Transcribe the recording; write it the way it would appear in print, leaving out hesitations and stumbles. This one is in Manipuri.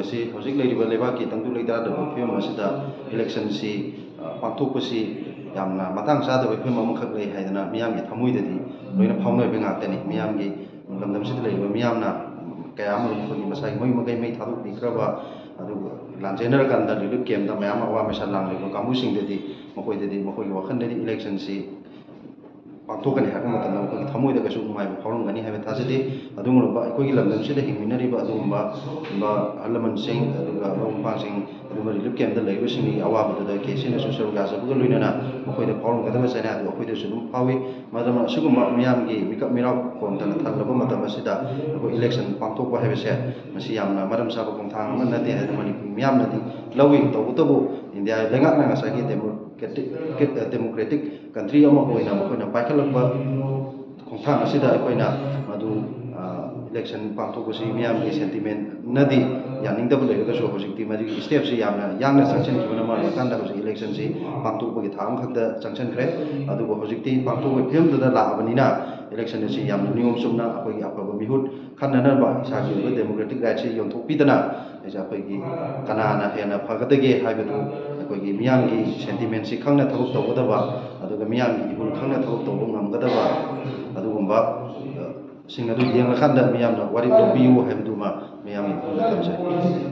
ꯍꯧꯖꯤꯛ ꯂꯩꯔꯤꯕ ꯂꯩꯕꯥꯛꯀꯤ ꯇꯪꯗꯨ ꯂꯩꯇꯥꯗꯕ ꯐꯤꯕꯝ ꯑꯁꯤꯗ ꯏꯂꯦꯛꯁꯟꯁꯤ ꯄꯥꯡꯊꯣꯛꯄꯁꯤ ꯌꯥꯝꯅ ꯃꯇꯥꯡ ꯆꯥꯗꯕ ꯐꯤꯕꯝ ꯑꯃꯈꯛ ꯂꯩ ꯍꯥꯏꯗꯅ ꯃꯤꯌꯥꯝꯒꯤ ꯊꯃꯣꯏꯗꯗꯤ ꯂꯣꯏꯅ ꯐꯥꯎꯅꯔꯤꯕ ꯉꯥꯛꯇꯅꯤ ꯃꯤꯌꯥꯝꯒꯤ ꯂꯝꯗꯝꯁꯤꯗ ꯂꯩꯔꯤꯕ ꯃꯤꯌꯥꯝꯅ ꯀꯌꯥ ꯑꯃ ꯑꯩꯈꯣꯏꯒꯤ ꯃꯁꯥꯒꯤ ꯃꯩ ꯊꯥꯗꯣꯛꯄꯤꯈ꯭ꯔꯕ ꯑꯗꯨꯒ ꯂꯥꯟꯖꯦꯟꯅꯔꯀꯥꯟꯗ ꯔꯤꯂꯤꯐ ꯀꯦꯝꯞꯇ ꯃꯌꯥꯝ ꯑꯋꯥ ꯃꯩꯁꯥ ꯂꯥꯡꯂꯤꯕ ꯀꯥꯡꯕꯨꯁꯤꯡꯗꯗꯤ ꯃꯈꯣꯏꯒꯤ ꯋꯥꯈꯜꯗꯗꯤ ꯏꯂꯦꯛꯁꯟꯁꯤ ꯄꯥꯡꯊꯣꯛꯀꯅꯤ ꯍꯥꯏꯕ ꯃꯇꯝꯗ ꯃꯈꯣꯏꯒꯤ ꯊꯃꯣꯏꯗ ꯀꯩꯁꯨ ꯅꯨꯡꯉꯥꯏꯕ ꯐꯥꯎꯔꯝꯒꯅꯤ ꯍꯥꯏꯕ ꯊꯥꯖꯗꯦ ꯑꯗꯨꯒꯨꯝꯂꯕ ꯑꯩꯈꯣꯏꯒꯤ ꯂꯝꯗꯝꯁꯤꯗ ꯍꯤꯡꯃꯤꯟꯅꯔꯤꯕ ꯑꯗꯨꯒꯨꯝꯕ ꯑꯍꯜ ꯂꯃꯟꯁꯤꯡ ꯑꯗꯨꯒ ꯃꯔꯨꯞ ꯃꯄꯥꯡꯁꯤꯡ ꯑꯗꯨꯒ ꯔꯤꯂꯤꯐ ꯀꯦꯝꯞꯇ ꯂꯩꯔꯤꯕꯁꯤꯡꯒꯤ ꯑꯋꯥꯕꯗꯨꯗ ꯀꯦꯁꯤꯅꯁꯨ ꯁꯔꯨꯛ ꯌꯥꯖꯕꯒ ꯂꯣꯏꯅꯅ ꯃꯈꯣꯏꯗ ꯐꯥꯎꯔꯝꯒꯗꯕ ꯆꯩꯅꯥ ꯑꯗꯨ ꯑꯩꯈꯣꯏꯗꯁꯨ ꯑꯗꯨꯝ ꯐꯥꯎꯏ ꯃꯔꯝ ꯑꯁꯤꯒꯨꯝꯕ ꯃꯤꯌꯥꯝꯒꯤ ꯃꯤꯀꯞ ꯃꯤꯔꯥꯎ ꯈꯣꯟꯗꯅ ꯊꯜꯂꯕ ꯃꯇꯝ ꯑꯁꯤꯗ ꯑꯩꯈꯣꯏ ꯏꯂꯦꯛꯁꯟ ꯄꯥꯡꯊꯣꯛꯄ ꯍꯥꯏꯕꯁꯦ ꯃꯁꯤ ꯌꯥꯝꯅ ꯃꯔꯝ ꯆꯥꯕ ꯈꯣꯡꯊꯥꯡ ꯑꯃ ꯅꯠꯇꯦ ꯍꯥꯏꯗꯅ ꯃꯅꯤꯄꯨꯔꯤ ꯃꯤꯌꯥꯝꯅꯗꯤ ꯂꯧꯏ ꯇꯧꯕꯇꯕꯨ ꯏꯟꯗꯤꯌꯥ ꯂꯩꯉꯥꯛꯅ ꯉꯁꯥꯏꯒꯤ ꯗꯦꯃꯣꯀ꯭ꯔꯦꯇꯤꯛ ꯀꯟꯇ꯭ꯔꯤ ꯑꯃ ꯑꯣꯏꯅ ꯃꯈꯣꯏꯅ ꯄꯥꯏꯈꯠꯂꯛꯄ ꯈꯣꯡꯊꯥꯡ ꯑꯁꯤꯗ ꯑꯩꯈꯣꯏꯅ ꯃꯗꯨ ꯏꯂꯦꯛꯁꯟ ꯄꯥꯡꯊꯣꯛꯄꯁꯤ ꯃꯤꯌꯥꯝꯒꯤ ꯁꯦꯟꯇꯤꯃꯦꯟꯅꯗꯤ ꯌꯥꯅꯤꯡꯗꯕ ꯂꯩꯔꯒꯁꯨ ꯍꯧꯖꯤꯛꯇꯤ ꯃꯗꯨꯒꯤ ꯁ꯭ꯇꯦꯞꯁꯤ ꯌꯥꯝꯅ ꯌꯥꯡꯅ ꯆꯪꯁꯤꯟꯈꯤꯕꯅ ꯃꯔꯝ ꯑꯣꯏꯔꯀꯥꯟꯗ ꯍꯧꯖꯤꯛ ꯏꯂꯦꯛꯁꯟꯁꯤ ꯄꯥꯡꯊꯣꯛꯄꯒꯤ ꯊꯥꯛ ꯑꯃꯈꯛꯇ ꯆꯪꯁꯤꯟꯈ꯭ꯔꯦ ꯑꯗꯨꯕꯨ ꯍꯧꯖꯤꯛꯇꯤ ꯄꯥꯡꯊꯣꯛꯄꯒꯤ ꯐꯤꯕꯝꯗꯨꯗ ꯂꯥꯛꯑꯕꯅꯤꯅ ꯏꯂꯦꯛꯁꯟ ꯑꯁꯤ ꯌꯥꯝꯅ ꯅꯤꯌꯣꯝ ꯆꯨꯝꯅ ꯑꯩꯈꯣꯏꯒꯤ ꯑꯐꯕ ꯃꯤꯍꯨꯠ ꯈꯟꯅꯅꯕ ꯏꯁꯥꯒꯤ ꯑꯣꯏꯕ ꯗꯦꯃꯣꯀ꯭ꯔꯦꯇꯤꯛ ꯔꯥꯏꯠꯁꯤ ꯌꯣꯟꯊꯣꯛꯄꯤꯗꯅ ꯑꯩꯈꯣꯏꯒꯤ ꯀꯅꯥꯅ ꯍꯦꯟꯅ ꯐꯒꯗꯒꯦ ꯍꯥꯏꯕꯗꯨ ꯑꯩꯈꯣꯏꯒꯤ ꯃꯤꯌꯥꯝꯒꯤ ꯁꯦꯟꯇꯤꯃꯦꯟꯁꯤ ꯈꯪꯅ ꯊꯕꯛ ꯇꯧꯒꯗꯕ ꯑꯗꯨꯒ ꯃꯤꯌꯥꯝꯒꯤ ꯏꯍꯨꯜ ꯈꯪꯅ ꯊꯕꯛ ꯇꯧꯕ ꯉꯝꯒꯗꯕ ꯑꯗꯨꯒꯨꯝꯕ ꯁꯤꯡ ꯑꯗꯨ ꯌꯦꯡꯂꯀꯥꯟꯗ ꯃꯤꯌꯥꯝꯅ ꯋꯥꯔꯦꯞ ꯂꯧꯕꯤꯌꯨ ꯍꯥꯏꯕꯗꯨꯃ ꯃꯤꯌꯥꯝꯒꯤ ꯃꯐꯝꯗ ꯊꯝꯖꯒꯦ